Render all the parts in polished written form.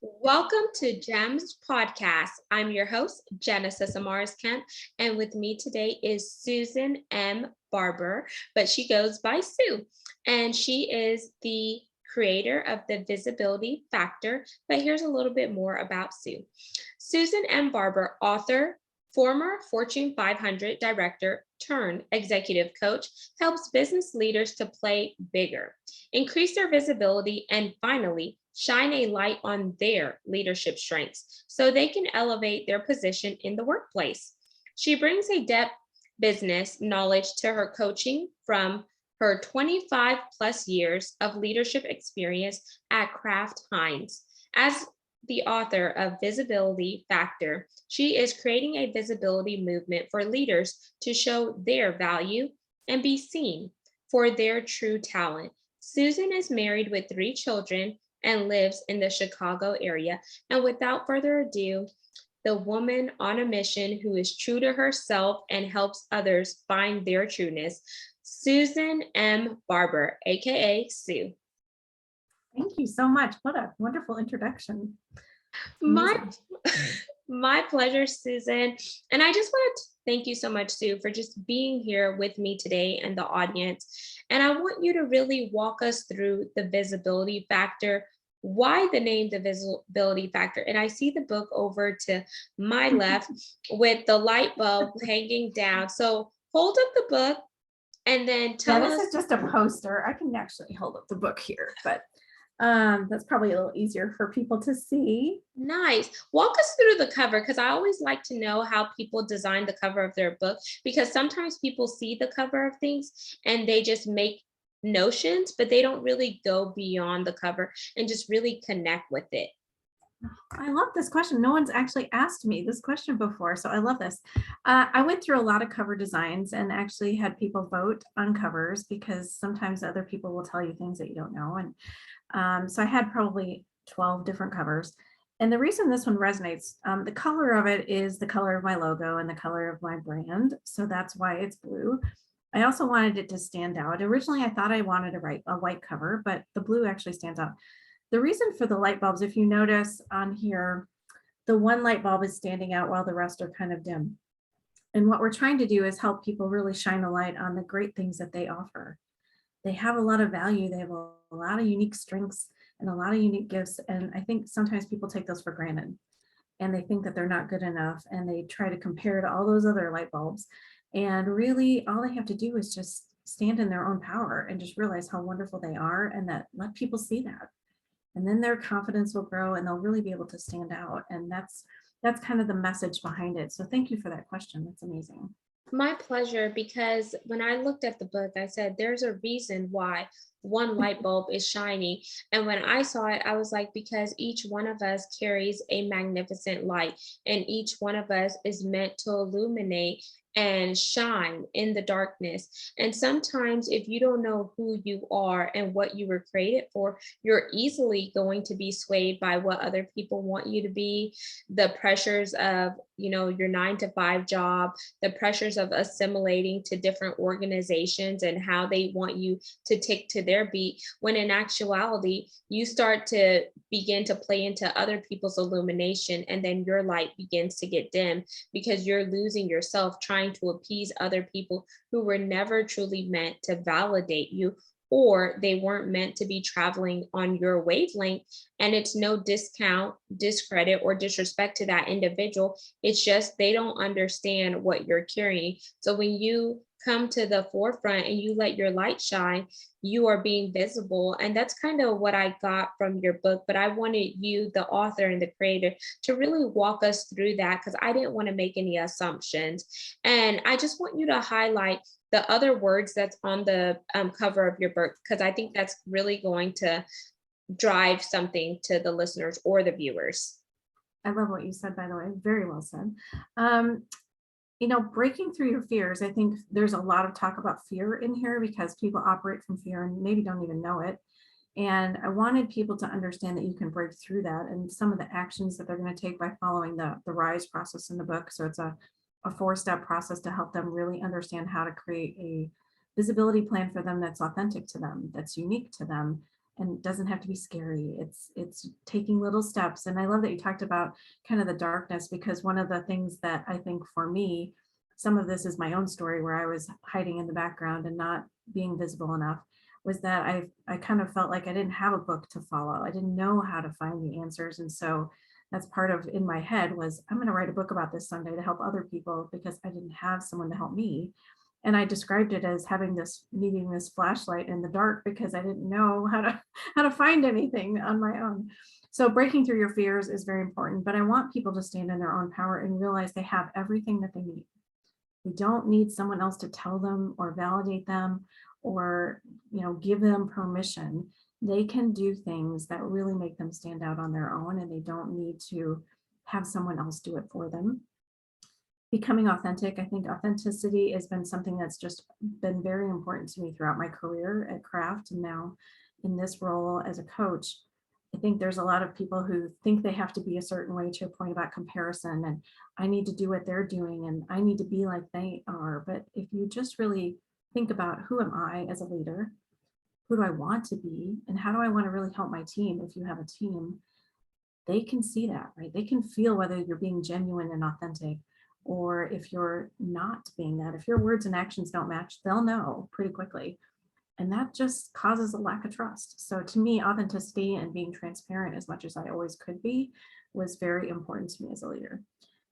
Welcome to GEMS Podcast. I'm your host, Genesis Amaris Kemp, and with me today is Susan M. Barber, but she goes by Sue, and she is the creator of the Visibility Factor. But here's a little bit more about Sue. Susan M. Barber, author, former Fortune 500 director turned executive coach, helps business leaders to play bigger, increase their visibility, and finally, shine a light on their leadership strengths so they can elevate their position in the workplace. She brings a depth business knowledge to her coaching from her 25 plus years of leadership experience at Kraft Heinz. As the author of Visibility Factor, she is creating a visibility movement for leaders to show their value and be seen for their true talent. Susan is married with 3 children and lives in the Chicago area. And without further ado, the woman on a mission who is true to herself and helps others find their trueness, Susan M. Barber, aka Sue. Thank you so much. What a wonderful introduction. My, my pleasure, Susan. And I just want to thank you so much, Sue, for just being here with me today and the audience. And I want you to really walk us through the visibility factor, why the name the visibility factor. And I see the book over to my left with the light bulb hanging down. So hold up the book and then tell us. This is just a poster. I can actually hold up the book here, but that's probably a little easier for people to see. Nice. Walk us through the cover, because I always like to know how people design the cover of their book, because sometimes people see the cover of things and they just make notions, but they don't really go beyond the cover and just really connect with it. I love this question. No one's actually asked me this question before, so I love this. I went through a lot of cover designs and actually had people vote on covers, because sometimes other people will tell you things that you don't know. And so I had probably 12 different covers. And the reason this one resonates, the color of it is the color of my logo and the color of my brand. So that's why it's blue. I also wanted it to stand out. Originally, I thought I wanted to write a white cover, but the blue actually stands out. The reason for the light bulbs, if you notice on here, the one light bulb is standing out while the rest are kind of dim. And what we're trying to do is help people really shine a light on the great things that they offer. They have a lot of value. They have a lot of unique strengths and a lot of unique gifts. And I think sometimes people take those for granted and they think that they're not good enough, and they try to compare to all those other light bulbs. And really all they have to do is just stand in their own power and just realize how wonderful they are, and that let people see that. And then their confidence will grow and they'll really be able to stand out. And that's kind of the message behind it. So thank you for that question. That's amazing. My pleasure, because when I looked at the book, I said, there's a reason why one light bulb is shining. And when I saw it, I was like, because each one of us carries a magnificent light, and each one of us is meant to illuminate and shine in the darkness. And sometimes if you don't know who you are and what you were created for, you're easily going to be swayed by what other people want you to be, the pressures of, your 9-to-5 job, the pressures of assimilating to different organizations and how they want you to tick to their beat, when in actuality, you start to begin to play into other people's illumination, and then your light begins to get dim because you're losing yourself trying to appease other people who were never truly meant to validate you, or they weren't meant to be traveling on your wavelength. And it's no discount, discredit, or disrespect to that individual. It's just they don't understand what you're carrying. So when you come to the forefront and you let your light shine, you are being visible. And that's kind of what I got from your book. But I wanted you, the author and the creator, to really walk us through that, because I didn't want to make any assumptions. And I just want you to highlight the other words that's on the cover of your book, because I think that's really going to drive something to the listeners or the viewers. I love what you said, by the way. Very well said. Breaking through your fears. I think there's a lot of talk about fear in here because people operate from fear and maybe don't even know it. And I wanted people to understand that you can break through that, and some of the actions that they're going to take by following the RISE process in the book. So it's a 4-step process to help them really understand how to create a visibility plan for them that's authentic to them, that's unique to them, and it doesn't have to be scary. It's taking little steps. And I love that you talked about kind of the darkness, because one of the things that I think for me, some of this is my own story where I was hiding in the background and not being visible enough, was that I kind of felt like I didn't have a book to follow. I didn't know how to find the answers. And so that's part of in my head was, I'm going to write a book about this someday to help other people, because I didn't have someone to help me. And I described it as having this, needing this flashlight in the dark, because I didn't know how to find anything on my own. So breaking through your fears is very important, but I want people to stand in their own power and realize they have everything that they need. They don't need someone else to tell them or validate them or, give them permission. They can do things that really make them stand out on their own, and they don't need to have someone else do it for them. Becoming authentic. I think authenticity has been something that's just been very important to me throughout my career at Kraft, and now in this role as a coach. I think there's a lot of people who think they have to be a certain way, to a point about comparison, and I need to do what they're doing and I need to be like they are. But if you just really think about, who am I as a leader? Who do I want to be? And how do I want to really help my team? If you have a team, they can see that, right? They can feel whether you're being genuine and authentic, or if you're not being that. If your words and actions don't match, they'll know pretty quickly. And that just causes a lack of trust. So to me, authenticity and being transparent as much as I always could be was very important to me as a leader.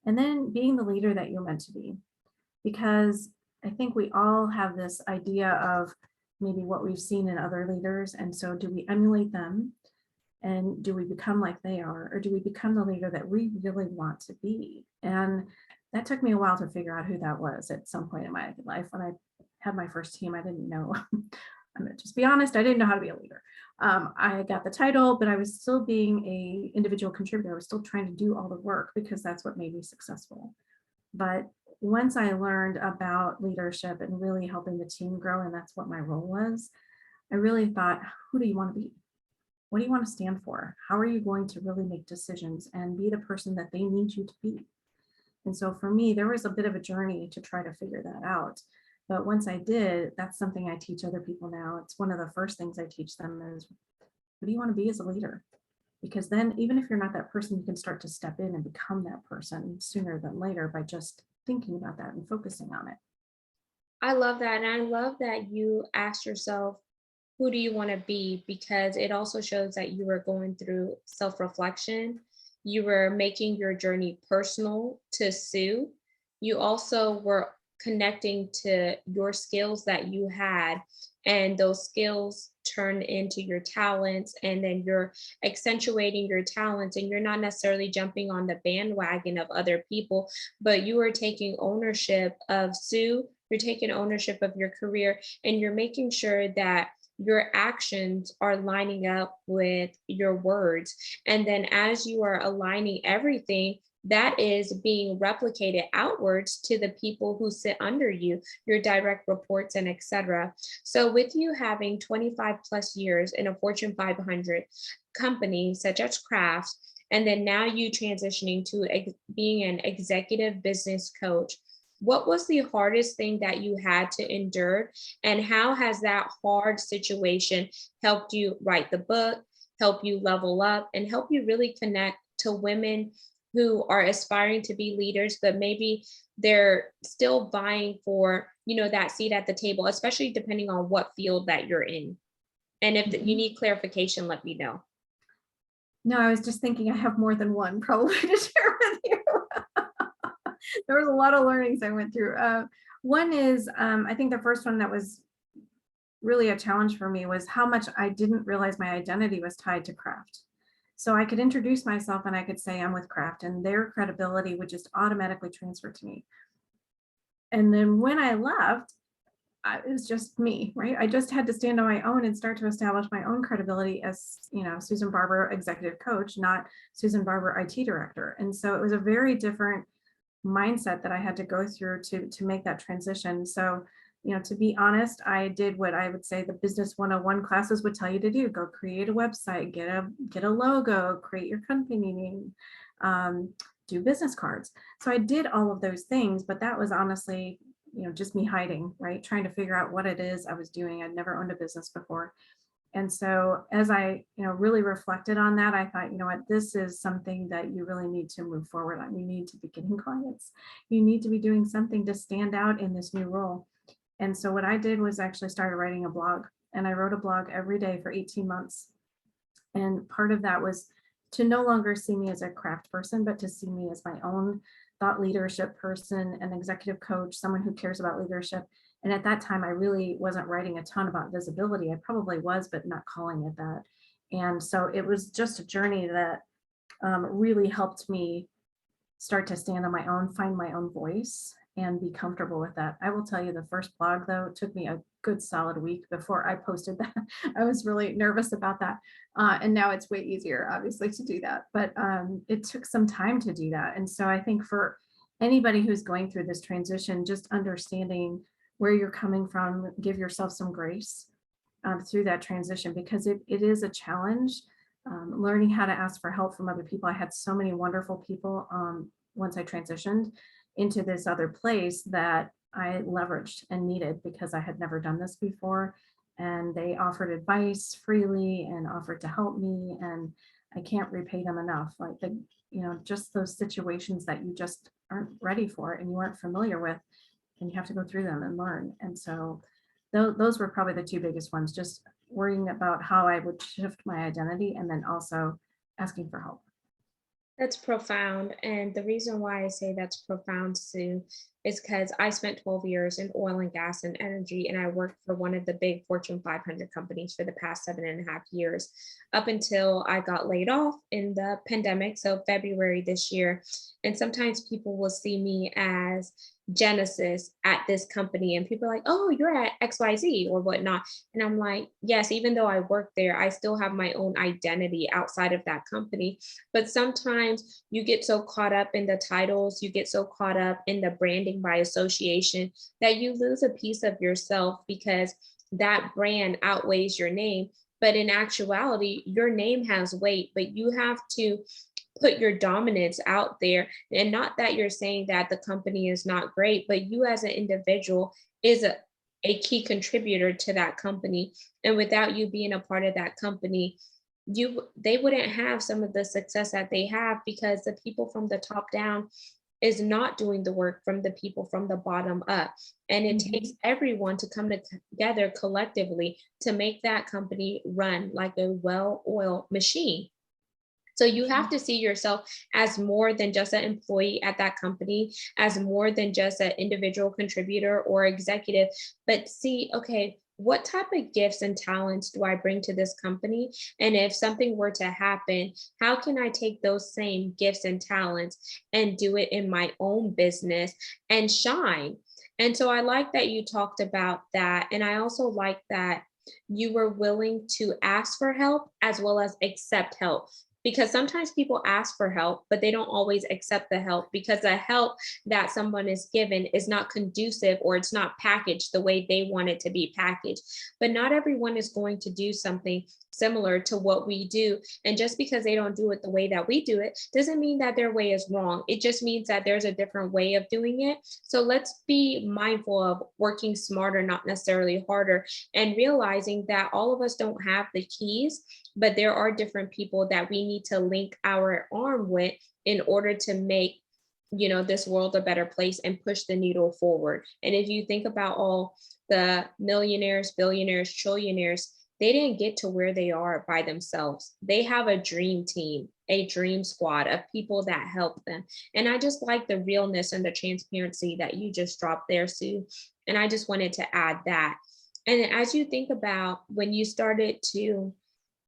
And then being the leader that you're meant to be, because I think we all have this idea of maybe what we've seen in other leaders. And so do we emulate them? And do we become like they are? Or do we become the leader that we really want to be? And that took me a while to figure out who that was at some point in my life. When I had my first team, I didn't know. I'm gonna just be honest, I didn't know how to be a leader. I got the title, but I was still being a individual contributor. I was still trying to do all the work, because that's what made me successful. But once I learned about leadership and really helping the team grow, and that's what my role was, I really thought, who do you want to be? What do you want to stand for? How are you going to really make decisions and be the person that they need you to be? And so for me, there was a bit of a journey to try to figure that out. But once I did, that's something I teach other people now. It's one of the first things I teach them is, who do you want to be as a leader? Because then even if you're not that person, you can start to step in and become that person sooner than later by just thinking about that and focusing on it. I love that. And I love that you asked yourself, who do you want to be? Because it also shows that you were going through self reflection. You were making your journey personal to Sue. You also were connecting to your skills that you had, and those skills turn into your talents, and then you're accentuating your talents, and you're not necessarily jumping on the bandwagon of other people, but you are taking ownership of Sue. You're taking ownership of your career, and you're making sure that your actions are lining up with your words. And then as you are aligning everything, that is being replicated outwards to the people who sit under you, your direct reports, and etc. So, with you having 25 plus years in a Fortune 500 company such as Kraft, and then now you transitioning to being an executive business coach, what was the hardest thing that you had to endure? And how has that hard situation helped you write the book, help you level up, and help you really connect to women who are aspiring to be leaders, but maybe they're still vying for, that seat at the table, especially depending on what field that you're in. And if you Mhm. need clarification, let me know. No, I was just thinking I have more than one probably to share with you. There was a lot of learnings I went through. One is, I think the first one that was really a challenge for me was how much I didn't realize my identity was tied to Kraft. So I could introduce myself and I could say I'm with Kraft, and their credibility would just automatically transfer to me. And then when I left, it was just me, right? I just had to stand on my own and start to establish my own credibility as, Susan Barber, executive coach, not Susan Barber, IT director. And so it was a very different mindset that I had to go through to make that transition. So, to be honest, I did what I would say the business 101 classes would tell you to do: go create a website, get a logo, create your company name, do business cards. So I did all of those things, but that was honestly, just me hiding, right? Trying to figure out what it is I was doing. I'd never owned a business before. And so as I, really reflected on that, I thought, you know what, this is something that you really need to move forward on. You need to be getting clients. You need to be doing something to stand out in this new role. And so what I did was actually started writing a blog, and I wrote a blog every day for 18 months. And part of that was to no longer see me as a craft person, but to see me as my own thought leadership person, an executive coach, someone who cares about leadership. And at that time, I really wasn't writing a ton about visibility. I probably was, but not calling it that. And so it was just a journey that really helped me start to stand on my own, find my own voice, and be comfortable with that. I will tell you, the first blog, though, took me a good solid week before I posted that. I was really nervous about that. And now it's way easier, obviously, to do that. But it took some time to do that. And so I think for anybody who's going through this transition, just understanding where you're coming from, give yourself some grace through that transition, because it is a challenge. Learning how to ask for help from other people. I had so many wonderful people once I transitioned into this other place that I leveraged and needed, because I had never done this before. And they offered advice freely and offered to help me. And I can't repay them enough. Like just those situations that you just aren't ready for and you aren't familiar with, and you have to go through them and learn. And so those were probably the two biggest ones, just worrying about how I would shift my identity, and then also asking for help. That's profound. And the reason why I say that's profound, Sue, is because I spent 12 years in oil and gas and energy, and I worked for one of the big Fortune 500 companies for the past 7.5 years, up until I got laid off in the pandemic. So, February this year. And sometimes people will see me as Genesis at this company, and people are like, oh, you're at XYZ or whatnot. And I'm like, yes, even though I work there, I still have my own identity outside of that company. But sometimes you get so caught up in the titles, you get so caught up in the branding by association, that you lose a piece of yourself, because that brand outweighs your name. But in actuality, your name has weight, but you have to put your dominance out there. And not that you're saying that the company is not great, but you as an individual is a key contributor to that company. And without you being a part of that company, they wouldn't have some of the success that they have, because the people from the top down is not doing the work from the people from the bottom up. And it takes Mhm. everyone to come together collectively to make that company run like a well-oiled machine. So you have to see yourself as more than just an employee at that company, as more than just an individual contributor or executive, but see, okay, what type of gifts and talents do I bring to this company? And if something were to happen, how can I take those same gifts and talents and do it in my own business and shine? And so I like that you talked about that. And I also like that you were willing to ask for help as well as accept help, because sometimes people ask for help, but they don't always accept the help, because the help that someone is given is not conducive, or it's not packaged the way they want it to be packaged. But not everyone is going to do something similar to what we do. And just because they don't do it the way that we do it doesn't mean that their way is wrong. It just means that there's a different way of doing it. So let's be mindful of working smarter, not necessarily harder, and realizing that all of us don't have the keys, but there are different people that we need to link our arm with in order to make this world a better place and push the needle forward. And if you think about all the millionaires, billionaires, trillionaires, they didn't get to where they are by themselves. They have a dream team, a dream squad of people that help them. And I just like the realness and the transparency that you just dropped there, Sue. And I just wanted to add that. And as you think about when you started to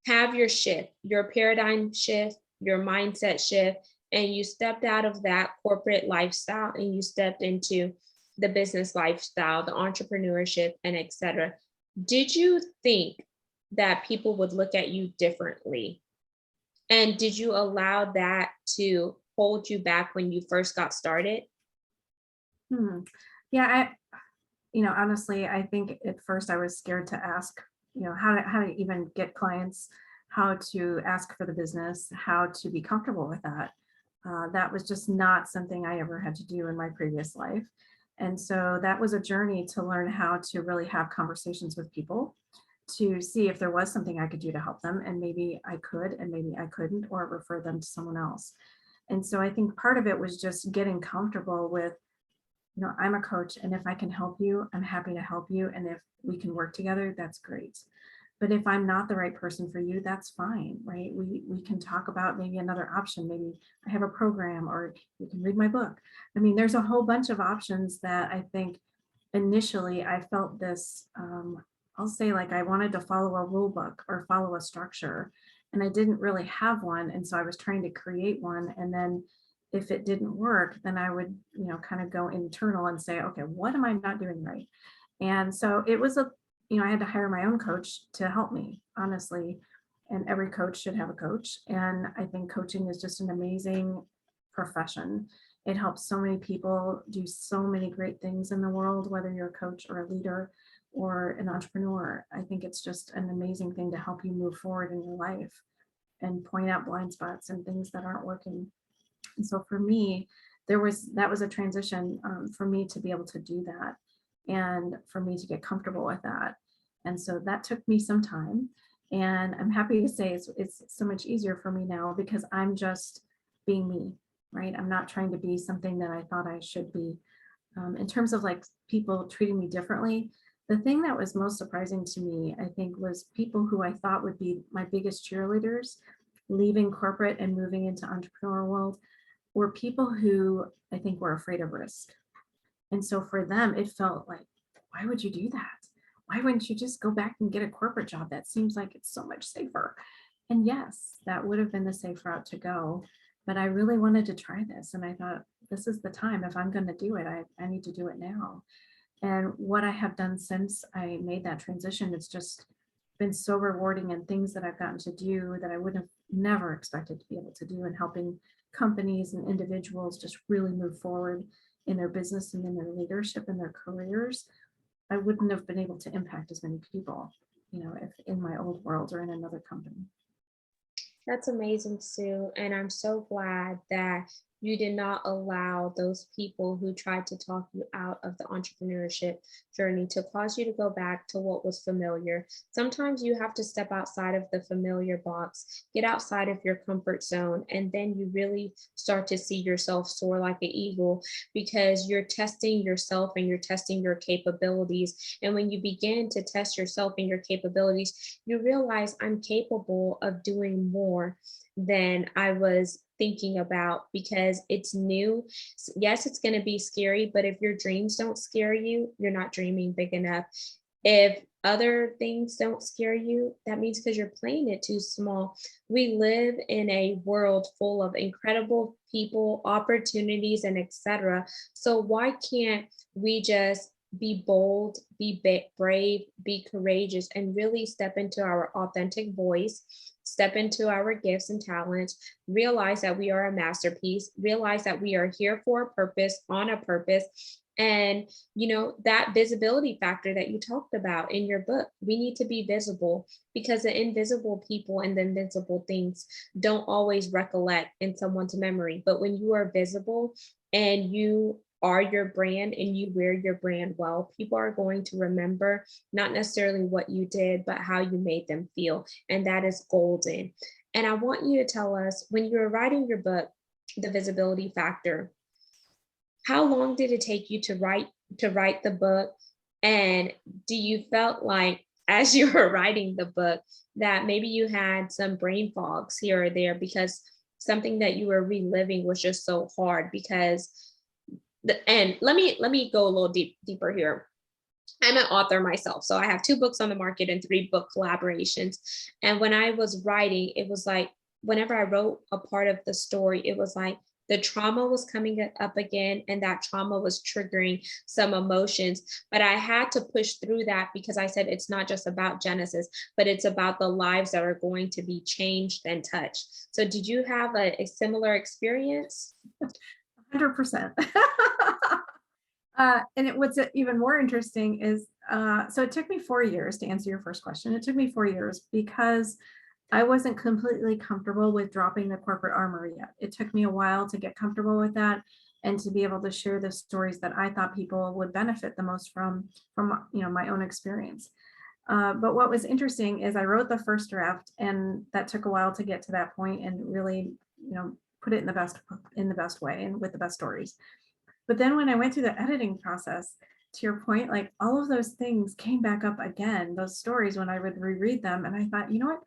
have your shift, your paradigm shift, your mindset shift, and you stepped out of that corporate lifestyle and you stepped into the business lifestyle, the entrepreneurship, and etc. Did you think that people would look at you differently? And did you allow that to hold you back when you first got started? Hmm. Yeah, honestly, I think at first I was scared to ask, how to even get clients, how to ask for the business, how to be comfortable with that. That was just not something I ever had to do in my previous life. And so that was a journey to learn how to really have conversations with people, to see if there was something I could do to help them. And maybe I could, and maybe I couldn't, or refer them to someone else. And so I think part of it was just getting comfortable with, I'm a coach, and if I can help you, I'm happy to help you. And if we can work together, that's great. But if I'm not the right person for you, that's fine, right? We can talk about maybe another option. Maybe I have a program, or you can read my book. I mean, there's a whole bunch of options that I think initially I felt this, I'll say, like I wanted to follow a rule book or follow a structure, and I didn't really have one. And so I was trying to create one. And then if it didn't work, then I would, kind of go internal and say, okay, what am I not doing right? And so it was I had to hire my own coach to help me, honestly. And every coach should have a coach. And I think coaching is just an amazing profession. It helps so many people do so many great things in the world, whether you're a coach or a leader or an entrepreneur. I think it's just an amazing thing to help you move forward in your life and point out blind spots and things that aren't working. And so for me, that was a transition, for me to be able to do that, and for me to get comfortable with that. And so that took me some time. And I'm happy to say it's so much easier for me now, because I'm just being me, right? I'm not trying to be something that I thought I should be. In terms of like people treating me differently, the thing that was most surprising to me, I think, was people who I thought would be my biggest cheerleaders leaving corporate and moving into entrepreneur world were people who I think were afraid of risk. And so for them, it felt like, why would you do that? Why wouldn't you just go back and get a corporate job? That seems like it's so much safer. And yes, that would have been the safe route to go. But I really wanted to try this. And I thought, this is the time. If I'm going to do it, I need to do it now. And what I have done since I made that transition, it's just been so rewarding, and things that I've gotten to do that I would have never expected to be able to do, and helping companies and individuals just really move forward in their business and in their leadership and their careers. I wouldn't have been able to impact as many people, if in my old world or in another company. That's amazing, Sue. And I'm so glad that you did not allow those people who tried to talk you out of the entrepreneurship journey to cause you to go back to what was familiar. Sometimes you have to step outside of the familiar box, get outside of your comfort zone, and then you really start to see yourself soar like an eagle, because you're testing yourself and you're testing your capabilities. And when you begin to test yourself and your capabilities, you realize, I'm capable of doing more than I was thinking about, because it's new. Yes, it's going to be scary, but if your dreams don't scare you, you're not dreaming big enough. If other things don't scare you, that means because you're playing it too small. We live in a world full of incredible people, opportunities, and etc. So why can't we just be bold, be brave, be courageous, and really step into our authentic voice, step into our gifts and talents, realize that we are a masterpiece, realize that we are here for a purpose, on a purpose. And, that visibility factor that you talked about in your book, we need to be visible, because the invisible people and the invisible things don't always recollect in someone's memory. But when you are visible and you are your brand and you wear your brand well, people are going to remember not necessarily what you did, but how you made them feel. And that is golden. And I want you to tell us, when you were writing your book, The Visibility Factor, how long did it take you to write the book? And do you felt like, as you were writing the book, that maybe you had some brain fogs here or there because something that you were reliving was just so hard? Because and let me go a little deeper here. I'm an author myself, so I have 2 books on the market and 3 book collaborations. And when I was writing, it was like, whenever I wrote a part of the story, it was like the trauma was coming up again, and that trauma was triggering some emotions. But I had to push through that, because I said, it's not just about Genesis, but it's about the lives that are going to be changed and touched. So did you have a similar experience? 100%. What's even more interesting is, so it took me 4 years to answer your first question. It took me 4 years because I wasn't completely comfortable with dropping the corporate armor yet. It took me a while to get comfortable with that, and to be able to share the stories that I thought people would benefit the most from my own experience. But what was interesting is I wrote the first draft, and that took a while to get to that point and really, put it in the best way and with the best stories. But then when I went through the editing process, to your point, like all of those things came back up again, those stories when I would reread them. And I thought, you know what?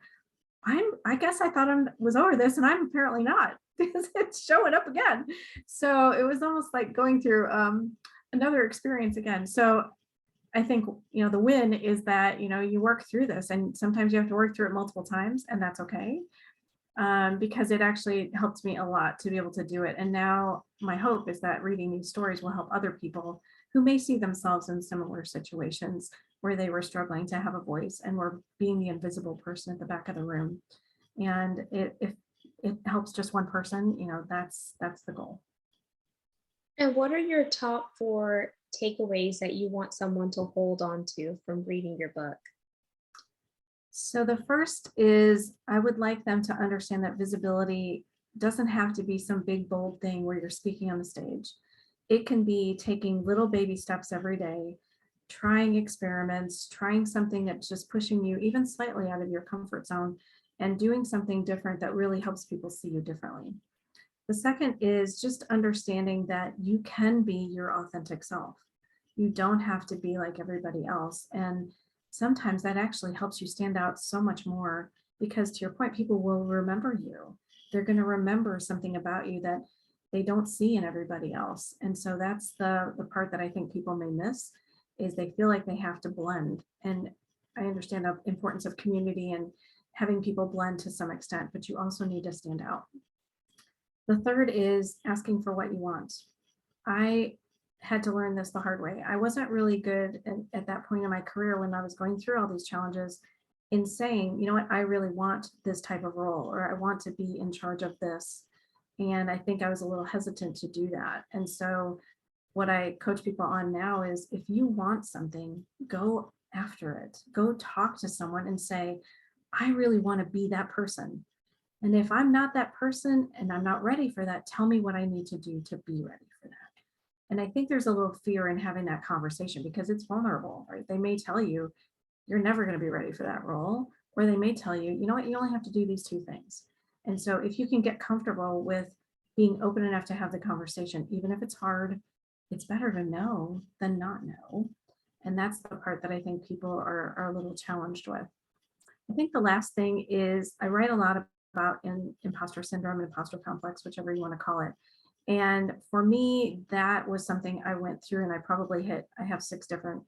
I guess I thought I was over this, and I'm apparently not, because it's showing up again. So it was almost like going through another experience again. So I think, the win is that, you work through this, and sometimes you have to work through it multiple times, and that's okay. Because it actually helped me a lot to be able to do it. And now my hope is that reading these stories will help other people who may see themselves in similar situations where they were struggling to have a voice and were being the invisible person at the back of the room. And if it helps just one person, that's the goal. And what are your top 4 takeaways that you want someone to hold on to from reading your book? So the first is I would like them to understand that visibility doesn't have to be some big, bold thing where you're speaking on the stage. It can be taking little baby steps every day, trying experiments, trying something that's just pushing you even slightly out of your comfort zone, and doing something different that really helps people see you differently. The second is just understanding that you can be your authentic self. You don't have to be like everybody else. And sometimes that actually helps you stand out so much more, because to your point, people will remember you. They're going to remember something about you that they don't see in everybody else. And so that's the part that I think people may miss, is they feel like they have to blend. And I understand the importance of community and having people blend to some extent, but you also need to stand out. The third is asking for what you want. I had to learn this the hard way. I wasn't really good at that point in my career, when I was going through all these challenges, in saying, you know what, I really want this type of role, or I want to be in charge of this. And I think I was a little hesitant to do that. And so what I coach people on now is, if you want something, go after it. Go talk to someone and say, I really want to be that person. And if I'm not that person and I'm not ready for that, tell me what I need to do to be ready for that. And I think there's a little fear in having that conversation, because it's vulnerable, right? They may tell you you're never going to be ready for that role, or they may tell you, you know what, you only have to do these 2 things. And so if you can get comfortable with being open enough to have the conversation, even if it's hard, it's better to know than not know. And that's the part that I think people are a little challenged with. I think the last thing is, I write a lot about imposter syndrome and imposter complex, whichever you want to call it. And for me, that was something I went through, and I have 6 different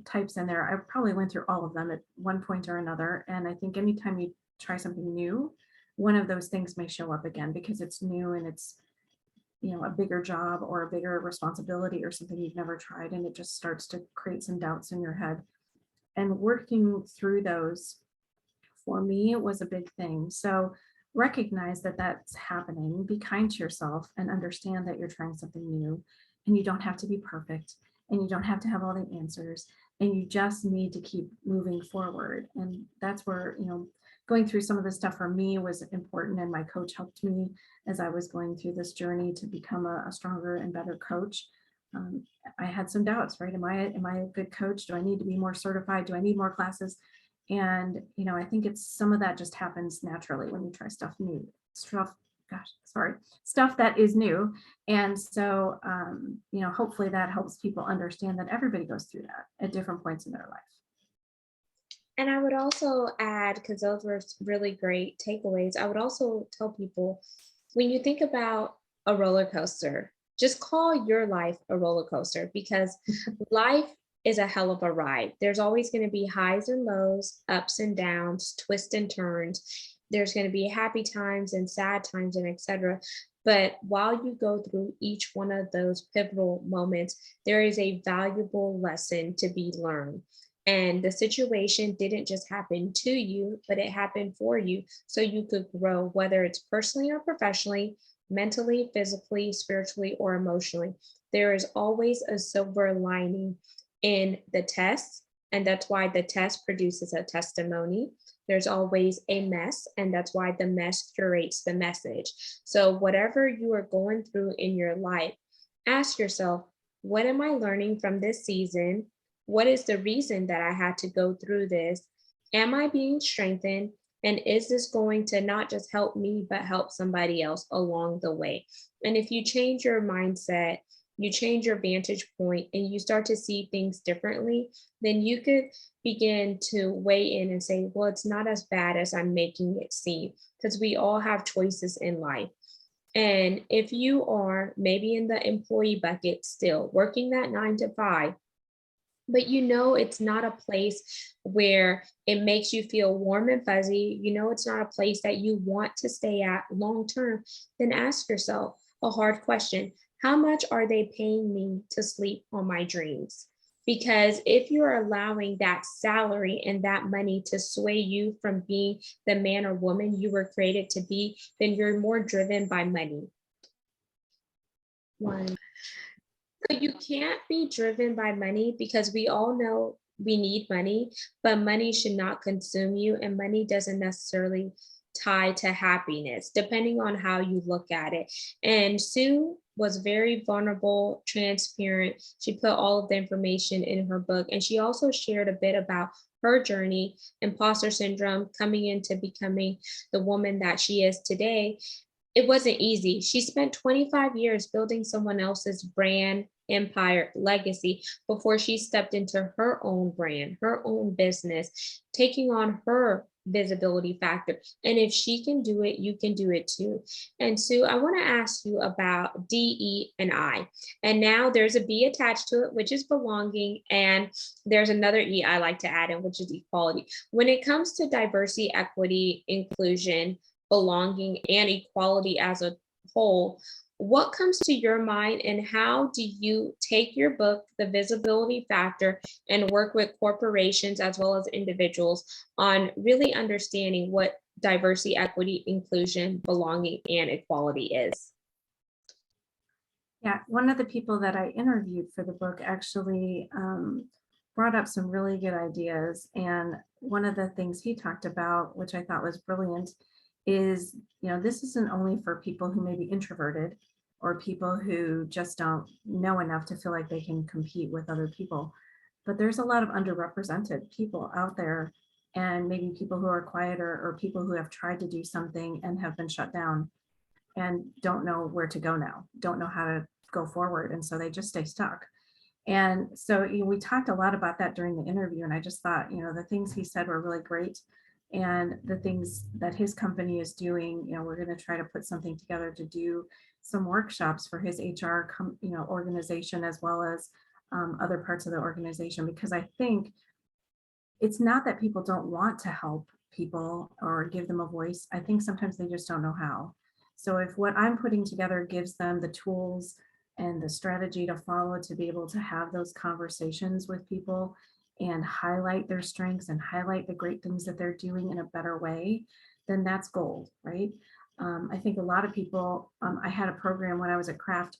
types in there. I probably went through all of them at one point or another. And I think anytime you try something new, one of those things may show up again, because it's new and it's, a bigger job or a bigger responsibility or something you've never tried. And it just starts to create some doubts in your head. And working through those, for me, it was a big thing. So recognize that that's happening, be kind to yourself, and understand that you're trying something new, and you don't have to be perfect, and you don't have to have all the answers, and you just need to keep moving forward. And that's where, going through some of this stuff for me was important, and my coach helped me as I was going through this journey to become a stronger and better coach. I had some doubts, right? Am I a good coach? Do I need to be more certified? Do I need more classes? And, I think it's some of that just happens naturally when you try stuff that is new. And so, hopefully that helps people understand that everybody goes through that at different points in their life. And I would also add, because those were really great takeaways, I would also tell people, when you think about a roller coaster, just call your life a roller coaster, because life is a hell of a ride. There's always going to be highs and lows, ups and downs, twists and turns. There's going to be happy times and sad times, and etc. But while you go through each one of those pivotal moments, there is a valuable lesson to be learned. And the situation didn't just happen to you, but it happened for you so you could grow, whether it's personally or professionally, mentally, physically, spiritually, or emotionally. There is always a silver lining in the test, and that's why the test produces a testimony. There's always a mess, and that's why the mess curates the message. So whatever you are going through in your life, ask yourself, what am I learning from this season? What is the reason that I had to go through this? Am I being strengthened? And is this going to not just help me, but help somebody else along the way? And if you change your mindset, you change your vantage point, and you start to see things differently, then you could begin to weigh in and say, well, it's not as bad as I'm making it seem, because we all have choices in life. And if you are maybe in the employee bucket still working that 9 to 5, but you know it's not a place where it makes you feel warm and fuzzy, you know it's not a place that you want to stay at long term, then ask yourself a hard question. How much are they paying me to sleep on my dreams? Because if you're allowing that salary and that money to sway you from being the man or woman you were created to be, then you're more driven by money. One. So you can't be driven by money, because we all know we need money, but money should not consume you, and money doesn't necessarily tie to happiness, depending on how you look at it. And Sue was very vulnerable, transparent. She put all of the information in her book, and she also shared a bit about her journey, imposter syndrome, coming into becoming the woman that she is today. It wasn't easy. She spent 25 years building someone else's brand, empire, legacy before she stepped into her own brand, her own business, taking on her visibility factor. And if she can do it, you can do it too. And Sue, I want to ask you about DE and I. And now there's a B attached to it, which is belonging. And there's another E I like to add in, which is equality. When it comes to diversity, equity, inclusion, belonging, and equality as a whole, what comes to your mind, and how do you take your book, The Visibility Factor, and work with corporations as well as individuals on really understanding what diversity, equity, inclusion, belonging, and equality is? Yeah, one of the people that I interviewed for the book actually brought up some really good ideas. And one of the things he talked about, which I thought was brilliant, is, this isn't only for people who may be introverted or people who just don't know enough to feel like they can compete with other people, but there's a lot of underrepresented people out there, and maybe people who are quieter or people who have tried to do something and have been shut down and don't know where to go now, don't know how to go forward. And so they just stay stuck. And so we talked a lot about that during the interview. And I just thought, the things he said were really great. And the things that his company is doing, we're going to try to put something together to do some workshops for his HR, organization, as well as other parts of the organization, because I think it's not that people don't want to help people or give them a voice. I think sometimes they just don't know how. So if what I'm putting together gives them the tools and the strategy to follow to be able to have those conversations with people and highlight their strengths and highlight the great things that they're doing in a better way, then that's gold, right? I think a lot of people, I had a program when I was at Kraft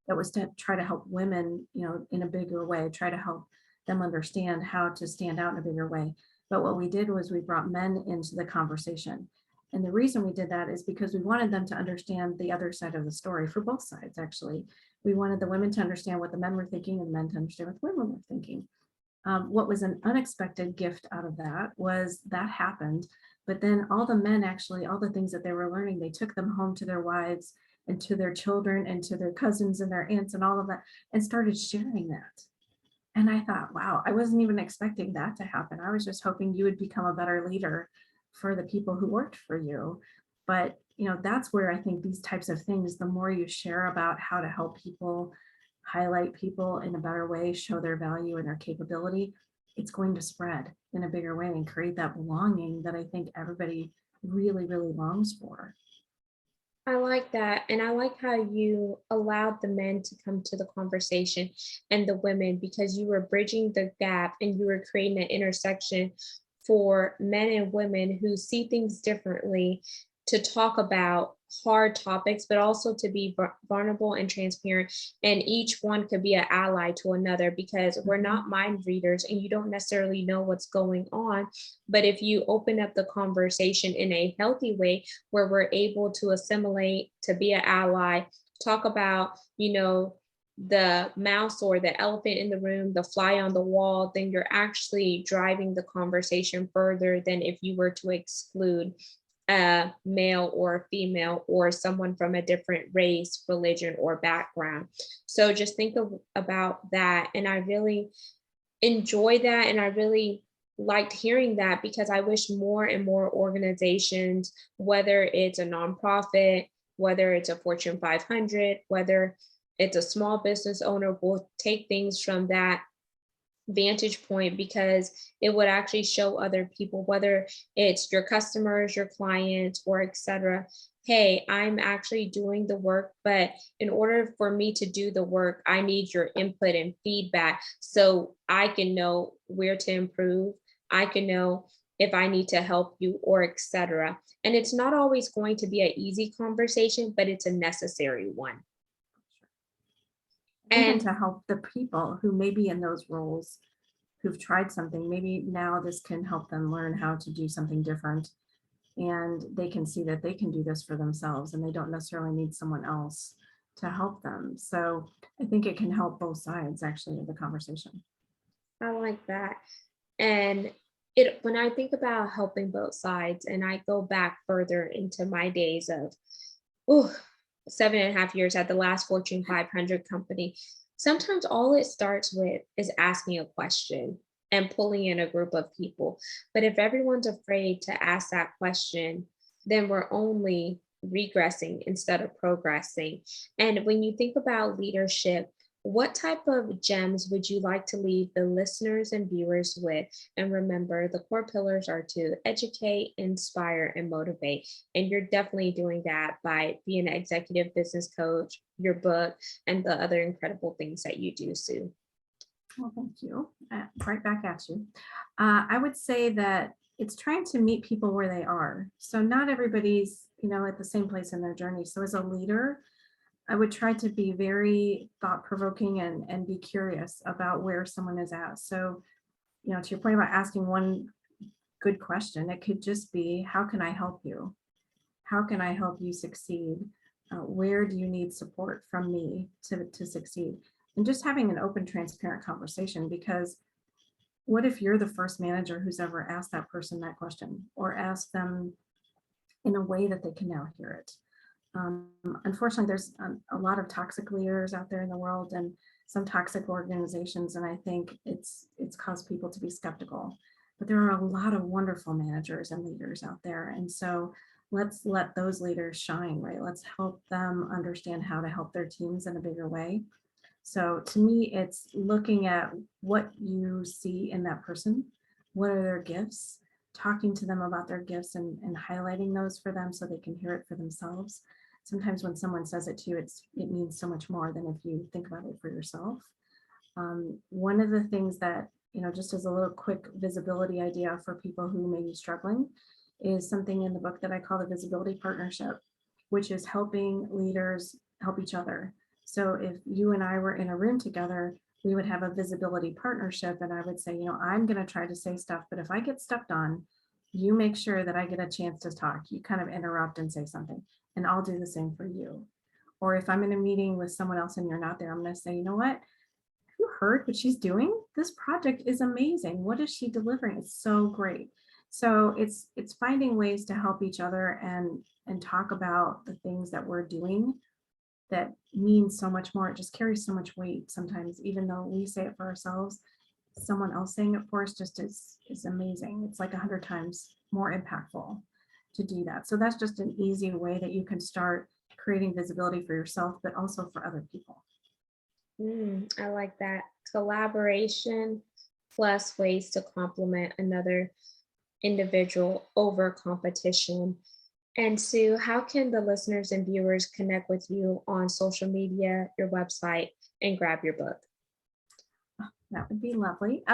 that was to try to help women, in a bigger way, try to help them understand how to stand out in a bigger way. But what we did was we brought men into the conversation. And the reason we did that is because we wanted them to understand the other side of the story, for both sides, actually. We wanted the women to understand what the men were thinking and the men to understand what the women were thinking. What was an unexpected gift out of that was that happened, but then all the men, actually, all the things that they were learning, they took them home to their wives and to their children and to their cousins and their aunts and all of that, and started sharing that. And I thought, wow, I wasn't even expecting that to happen. I was just hoping you would become a better leader for the people who worked for you. But that's where I think these types of things, the more you share about how to help people, highlight people in a better way, show their value and their capability, it's going to spread in a bigger way and create that belonging that I think everybody really, really longs for. I like that. And I like how you allowed the men to come to the conversation and the women, because you were bridging the gap and you were creating an intersection for men and women who see things differently, to talk about hard topics, but also to be vulnerable and transparent. And each one could be an ally to another, because we're not mind readers and you don't necessarily know what's going on. But if you open up the conversation in a healthy way, where we're able to assimilate, to be an ally, talk about, the mouse or the elephant in the room, the fly on the wall, then you're actually driving the conversation further than if you were to exclude a male or a female or someone from a different race, religion, or background. So just about that. And I really enjoy that. And I really liked hearing that because I wish more and more organizations, whether it's a nonprofit, whether it's a Fortune 500, whether it's a small business owner, will take things from that vantage point because it would actually show other people, whether it's your customers, your clients, or etc. Hey, I'm actually doing the work, but in order for me to do the work, I need your input and feedback so I can know where to improve. I can know if I need to help you or etc. And it's not always going to be an easy conversation, but it's a necessary one. Even And to help the people who may be in those roles who've tried something, maybe now this can help them learn how to do something different, and they can see that they can do this for themselves and they don't necessarily need someone else to help them. So I think it can help both sides actually of the conversation. I like that. And it when I think about helping both sides, and I go back further into my days of ooh, 7.5 years at the last Fortune 500 company, sometimes all it starts with is asking a question and pulling in a group of people. But if everyone's afraid to ask that question, then we're only regressing instead of progressing. And when you think about leadership, what type of gems would you like to leave the listeners and viewers with? And remember, the core pillars are to educate, inspire, and motivate. And you're definitely doing that by being an executive business coach, your book, and the other incredible things that you do, Sue. Well, thank you. Right back at you. I would say that it's trying to meet people where they are. So not everybody's, at the same place in their journey. So as a leader, I would try to be very thought provoking and be curious about where someone is at. So, to your point about asking one good question, it could just be, how can I help you? How can I help you succeed? Where do you need support from me to succeed? And just having an open, transparent conversation, because what if you're the first manager who's ever asked that person that question or asked them in a way that they can now hear it? Unfortunately, there's a lot of toxic leaders out there in the world and some toxic organizations, and I think it's caused people to be skeptical. But there are a lot of wonderful managers and leaders out there, and so let's let those leaders shine, right? Let's help them understand how to help their teams in a bigger way. So to me, it's looking at what you see in that person, what are their gifts, talking to them about their gifts and highlighting those for them so they can hear it for themselves. Sometimes when someone says it to you, it means so much more than if you think about it for yourself. One of the things that, just as a little quick visibility idea for people who may be struggling is something in the book that I call the visibility partnership, which is helping leaders help each other. So if you and I were in a room together, we would have a visibility partnership. And I would say, I'm going to try to say stuff, but if I get stepped on, you make sure that I get a chance to talk. You kind of interrupt and say something, and I'll do the same for you. Or if I'm in a meeting with someone else and you're not there, I'm going to say, you know what? Have you heard what she's doing? This project is amazing. What is she delivering? It's so great. So it's finding ways to help each other and talk about the things that we're doing that means so much more. It just carries so much weight sometimes, even though we say it for ourselves, someone else saying it for us just is amazing. It's like 100 times more impactful to do that. So that's just an easy way that you can start creating visibility for yourself, but also for other people. I like that. Collaboration plus ways to complement another individual over competition. And Sue, how can the listeners and viewers connect with you on social media, your website, and grab your book? That would be lovely.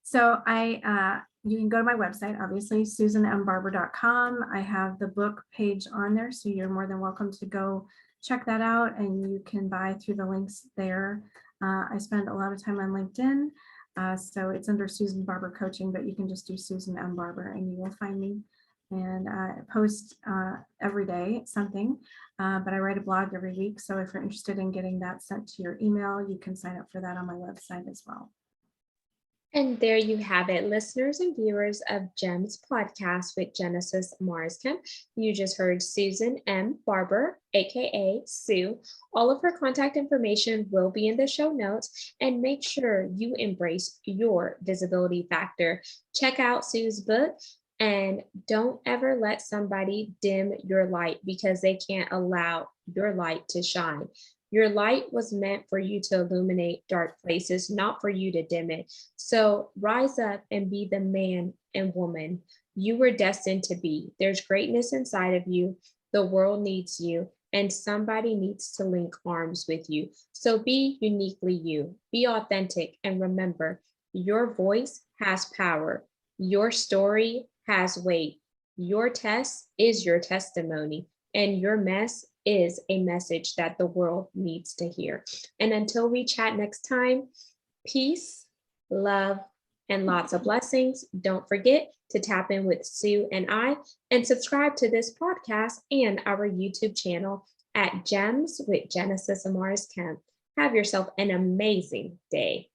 So you can go to my website, obviously, susanmbarber.com. I have the book page on there, so you're more than welcome to go check that out, and you can buy through the links there. I spend a lot of time on LinkedIn, so it's under Susan Barber Coaching, but you can just do Susan M Barber and you will find me. and I post every day something, but I write a blog every week. So if you're interested in getting that sent to your email, you can sign up for that on my website as well. And there you have it, listeners and viewers of GEMS podcast with Genesis Amaris Kemp. You just heard Susan M. Barber, aka Sue. All of her contact information will be in the show notes, and make sure you embrace your visibility factor. Check out Sue's book, and don't ever let somebody dim your light because they can't allow your light to shine. Your light was meant for you to illuminate dark places, not for you to dim it. So rise up and be the man and woman you were destined to be. There's greatness inside of you. The world needs you, and somebody needs to link arms with you. So be uniquely you, be authentic, and remember your voice has power. Your story has weight. Your test is your testimony, and your mess is a message that the world needs to hear. And until we chat next time, peace, love, and lots of blessings. Don't forget to tap in with Sue and subscribe to this podcast and our YouTube channel at Gems with Genesis Amaris Kemp. Have yourself an amazing day.